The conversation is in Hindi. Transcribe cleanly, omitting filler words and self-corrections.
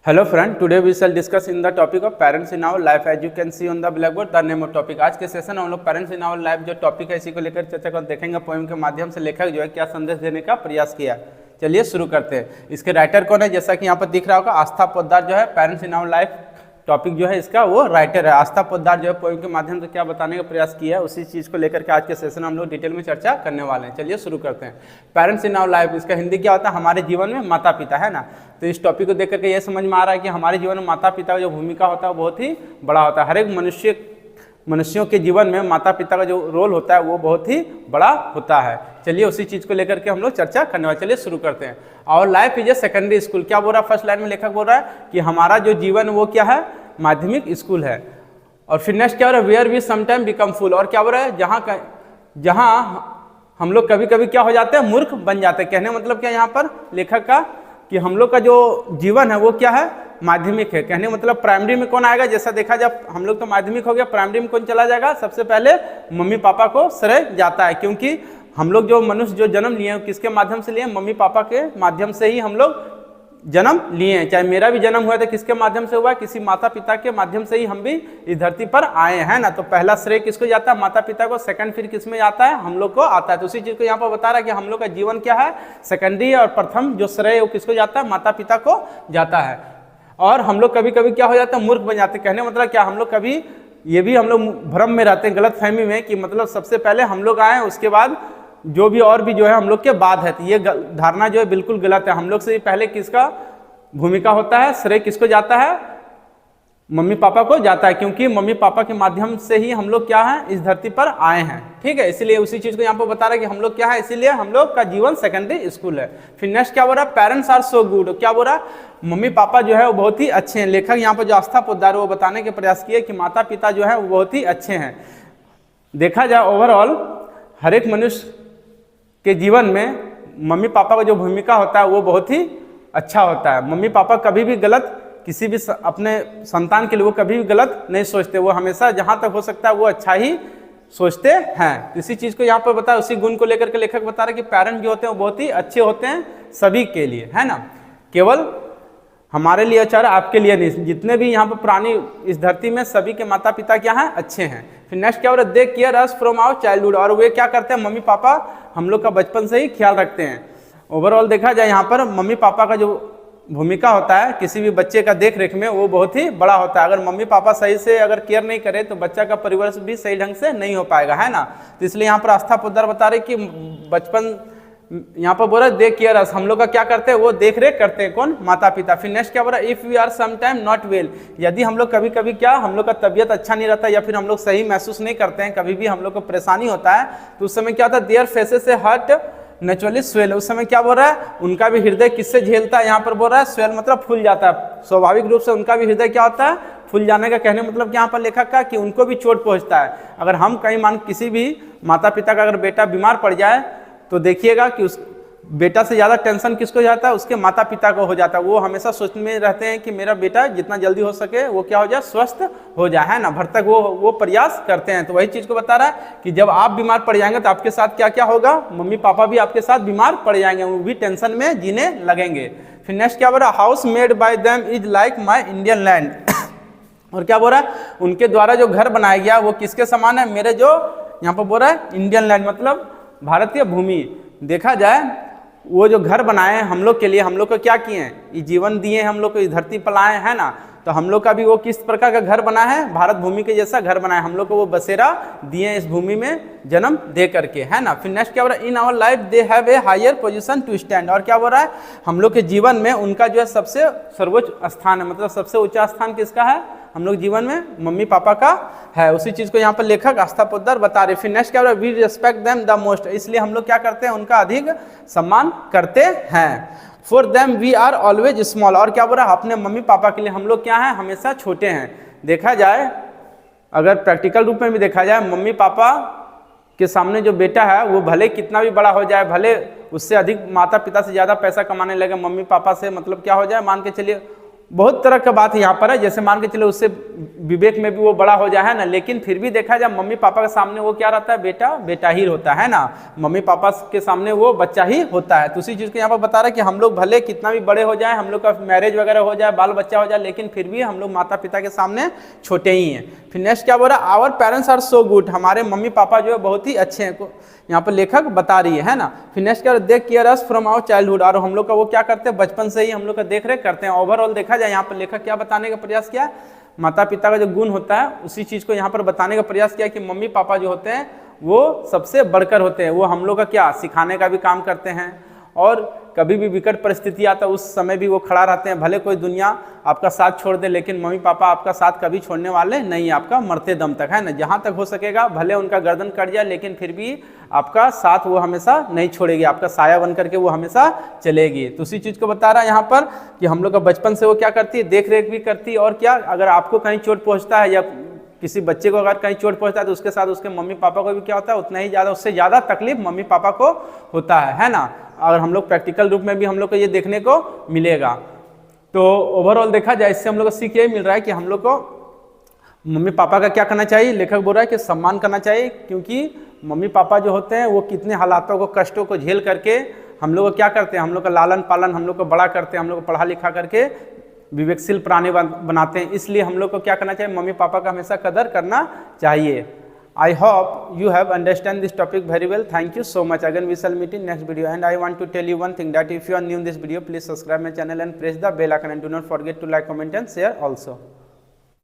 Hello friend, today we shall discuss in the topic of parents in our life. As you can see on the blackboard, the name of topic. आज के सेशन में हम लोग पेरेंट्स इन आवर लाइफ जो टॉपिक है इसी को लेकर चर्चा कर देखेंगे। पोएम के माध्यम से लेखक जो है क्या संदेश देने का प्रयास किया। चलिए शुरू करते हैं। इसके राइटर कौन है, जैसा कि यहाँ पर दिख रहा होगा, आस्था पोद्दार जो है parents in our life topic जो है इसका वो राइटर है। आस्था पोद्दार जो है पोएम के माध्यम से क्या बताने का प्रयास किया है, उसी चीज़ को लेकर के आज के सेशन में हम लोग डिटेल में चर्चा करने वाले हैं। चलिए शुरू करते हैं। पेरेंट्स इन आवर लाइफ, इसका हिंदी क्या होता है, हमारे जीवन में माता पिता, है ना। तो इस टॉपिक को देख करके ये समझ में आ रहा है कि हमारे जीवन में माता पिता का जो भूमिका होता है वो बहुत ही बड़ा होता है। हर एक मनुष्यों के जीवन में माता पिता का जो रोल होता है वो बहुत ही बड़ा होता है। चलिए उसी चीज़ को लेकर के हम लोग चर्चा करने वाले। चलिए शुरू करते हैं। Our life is a secondary school. क्या बोल रहा है फर्स्ट लाइन में लेखक बोल रहा है कि हमारा जो जीवन वो क्या है, माध्यमिक स्कूल है। और फिर नेक्स्ट क्या हो रहा है, वेयर वी समटाइम बिकम फूल। और क्या बोल रहा है, जहाँ हम लोग कभी कभी क्या हो जाते हैं, मूर्ख बन जाते हैं। कहने मतलब क्या यहाँ पर लेखक का कि हम लोग का जो जीवन है वो क्या है, माध्यमिक है। कहने मतलब प्राइमरी में कौन आएगा, जैसा देखा जब हम लोग तो माध्यमिक हो गया, प्राइमरी में कौन चला जाएगा, सबसे पहले मम्मी पापा को श्रेय जाता है। क्योंकि हम लोग जो मनुष्य जो जन्म लिए हैं किसके माध्यम से लिए, मम्मी पापा के माध्यम से ही हम लोग जन्म लिए हैं। चाहे मेरा भी जन्म हुआ था किसके माध्यम से हुआ, किसी माता पिता के माध्यम से ही हम भी इस धरती पर आए हैं ना। तो पहला श्रेय किसको जाता है, माता पिता को। सेकंड फिर किस में आता है, हम लोग को आता है। तो उसी चीज को यहाँ पर बता रहा है कि हम लोग का जीवन क्या है, सेकेंडरी, और प्रथम जो श्रेय वो किसको जाता है, माता पिता को जाता है। और हम लोग कभी कभी क्या हो जाता है, मूर्ख बन जाते हैं। कहने मतलब क्या, हम लोग कभी ये भी हम लोग भ्रम में रहते हैं, गलत फहमी में, कि मतलब सबसे पहले हम लोग आए उसके बाद जो भी और भी जो है हम लोग के बाद है। तो ये धारणा जो है बिल्कुल गलत है। हम लोग से पहले किसका भूमिका होता है, श्रेय किसको जाता है, मम्मी पापा को जाता है। क्योंकि मम्मी पापा के माध्यम से ही हम लोग क्या है, इस धरती पर आए हैं। ठीक है, इसीलिए उसी चीज को यहाँ पर बता रहा है कि हम लोग क्या है, इसीलिए हम लोग का जीवन सेकेंडरी स्कूल है। फिर नेक्स्ट क्या बोल रहा है, पेरेंट्स आर सो गुड। क्या बोल रहा है, मम्मी पापा जो है वो बहुत ही अच्छे हैं। लेखक यहाँ पर जो आस्था पोद्दार वो बताने के प्रयास किए कि माता पिता जो है वो बहुत ही अच्छे हैं। देखा जाए ओवरऑल हर एक मनुष्य के जीवन में मम्मी पापा का जो भूमिका होता है वो बहुत ही अच्छा होता है। मम्मी पापा कभी भी गलत किसी भी अपने संतान के लिए वो कभी भी गलत नहीं सोचते। वो हमेशा जहाँ तक हो सकता है वो अच्छा ही सोचते हैं। इसी चीज़ को यहाँ पर बताया, उसी गुण को लेकर के लेखक बता रहे कि पेरेंट जो होते हैं वो बहुत ही अच्छे होते हैं सभी के लिए, है ना। केवल हमारे लिए अच्छा, आपके लिए नहीं। जितने भी यहाँ पर प्राणी इस धरती में सभी के माता पिता क्या हैं, अच्छे हैं। फिर नेक्स्ट क्या हो रहा है, they care us from our childhood. और वे क्या करते हैं, मम्मी पापा हम लोग का बचपन से ही ख्याल रखते हैं। ओवरऑल देखा जाए यहाँ पर मम्मी पापा का जो भूमिका होता है किसी भी बच्चे का देख रेख में वो बहुत ही बड़ा होता है। अगर मम्मी पापा सही से अगर केयर नहीं करे तो बच्चा का परिवर्तन भी सही ढंग से नहीं हो पाएगा, है ना। तो इसलिए यहाँ पर आस्था पोद्दार बता रहे कि बचपन यहाँ पर बोला दे केयर अस, हम लोग का क्या करते हैं वो देख रेख करते हैं, कौन, माता पिता। फिर नेक्स्ट क्या बोला, if we are sometime not well. यदि हम लोग कभी कभी क्या, हम लोग का तबियत अच्छा नहीं रहता या फिर हम लोग सही महसूस नहीं करते हैं, कभी भी हम लोग को परेशानी होता है, तो उस समय क्या होता है, देयर फेसेस से हर्ट नेचुरली स्वेल। उस समय क्या बोल रहा है, उनका भी हृदय किससे झेलता है, यहाँ पर बोल रहा है स्वेल मतलब फूल जाता है। स्वाभाविक रूप से उनका भी हृदय क्या होता है, फूल जाने का। कहने मतलब यहाँ पर लेखक का कि उनको भी चोट पहुँचता है। अगर हम कहीं मान किसी भी माता पिता का अगर बेटा बीमार पड़ जाए तो देखिएगा कि उस बेटा से ज़्यादा टेंशन किसको जाता है, उसके माता पिता को हो जाता है। वो हमेशा सोचने में रहते हैं कि मेरा बेटा जितना जल्दी हो सके वो क्या हो जाए, स्वस्थ हो जाए, है ना। भर तक वो प्रयास करते हैं। तो वही चीज़ को बता रहा है कि जब आप बीमार पड़ जाएंगे तो आपके साथ क्या क्या होगा, मम्मी पापा भी आपके साथ बीमार पड़ जाएंगे, वो भी टेंशन में जीने लगेंगे। फिर नेक्स्ट क्या बोल रहा है, house made by them is like my Indian land. और क्या बोल रहा है, उनके द्वारा जो घर बनाया गया वो किसके समान है, मेरे जो यहाँ पर बोल रहा है इंडियन लैंड मतलब भारतीय भूमि। देखा जाए वो जो घर बनाए हैं हम लोग के लिए, हम लोग को क्या किए हैं, ये जीवन दिए हैं, हम लोग को इस धरती पर लाए हैं ना। तो हम लोग का भी वो किस प्रकार का घर बना है, भारत भूमि के जैसा घर बना है। हम लोग को वो बसेरा दिए हैं इस भूमि में जन्म दे करके, है ना। फिर नेक्स्ट क्या हो रहा है, in our life they have a higher position to stand. और क्या हो रहा है, हम लोग के जीवन में उनका जो है सबसे सर्वोच्च स्थान है, मतलब सबसे ऊंचा स्थान किसका है, हम लोग जीवन में मम्मी पापा का है। उसी चीज को यहाँ पर लेखक आस्था पोद्दार बता रहे। फिर नेक्स्ट क्या हो रहा है, we respect them the most. इसलिए हम लोग क्या करते हैं, उनका अधिक सम्मान करते हैं। For them we are always small. और क्या बोल रहा है, अपने मम्मी पापा के लिए हम लोग क्या है, हमेशा छोटे हैं। देखा जाए अगर प्रैक्टिकल रूप में भी देखा जाए, मम्मी पापा के सामने जो बेटा है वो भले कितना भी बड़ा हो जाए, भले उससे अधिक माता पिता से ज़्यादा पैसा कमाने लगे, मम्मी पापा से मतलब क्या हो जाए, मान के चलिए बहुत तरह का बात यहाँ पर है, जैसे मान के चलो उससे विवेक में भी वो बड़ा हो जाए है ना, लेकिन फिर भी देखा जाए मम्मी पापा के सामने वो क्या रहता है, बेटा बेटा ही होता है ना, मम्मी पापा के सामने वो बच्चा ही होता है। तो उसी चीज़ को यहाँ पर बता रहा है कि हम लोग भले कितना भी बड़े हो जाए, हम लोग का मैरिज वगैरह हो जाए, बाल बच्चा हो जाए, लेकिन फिर भी हम लोग माता पिता के सामने छोटे ही हैं। फिर नेक्स्ट क्या बोल रहा है, our parents are so good, हमारे मम्मी पापा जो है बहुत ही अच्छे हैं, यहाँ पर लेखक बता रही है ना। फिर नेक्स्ट क्या, they care us from our childhood, और हम लोग का वो क्या करते हैं, बचपन से ही हम लोग का देख रेख करते हैं। ओवरऑल देखा जाए यहाँ पर लेखक क्या बताने का प्रयास किया, माता पिता का जो गुण होता है उसी चीज को यहाँ पर बताने का प्रयास किया कि मम्मी पापा जो होते हैं वो सबसे बढ़कर होते हैं, वो हम लोग का क्या सिखाने का भी काम करते हैं, और कभी भी विकट परिस्थिति आता है उस समय भी वो खड़ा रहते हैं। भले कोई दुनिया आपका साथ छोड़ दे, लेकिन मम्मी पापा आपका साथ कभी छोड़ने वाले नहीं, आपका मरते दम तक, है ना, जहाँ तक हो सकेगा, भले उनका गर्दन कट जाए लेकिन फिर भी आपका साथ वो हमेशा नहीं छोड़ेगी, आपका साया बन करके वो हमेशा चलेगी। तो उसी चीज़ को बता रहा है यहाँ पर कि हम लोग का बचपन से वो क्या करती है, देख रेख भी करती है, और क्या अगर आपको कहीं चोट पहुँचता है या किसी बच्चे को अगर कहीं चोट पहुँचता है तो उसके साथ उसके मम्मी पापा को भी क्या होता है, उतना ही ज़्यादा, उससे ज़्यादा तकलीफ मम्मी पापा को होता है ना। और हम लोग प्रैक्टिकल रूप में भी हम लोग को ये देखने को मिलेगा। तो ओवरऑल देखा जाए इससे हम लोग को सीख यही मिल रहा है कि हम लोग को मम्मी पापा का क्या करना चाहिए, लेखक बोल रहा है कि सम्मान करना चाहिए, क्योंकि मम्मी पापा जो होते हैं वो कितने हालातों को, कष्टों को झेल करके हम लोग को क्या करते हैं, हम लोग का लालन पालन, हम लोग को बड़ा करते हैं, हम लोग को पढ़ा लिखा करके विवेकशील प्राणी बनाते हैं। इसलिए हम लोग को क्या करना चाहिए, मम्मी पापा का हमेशा कदर करना चाहिए। I hope you have understand this topic very well. Thank you so much. Again we shall meet in next video, and I want to tell you one thing, that if you are new in this video, please subscribe my channel and press the bell icon, and do not forget to like, comment and share also.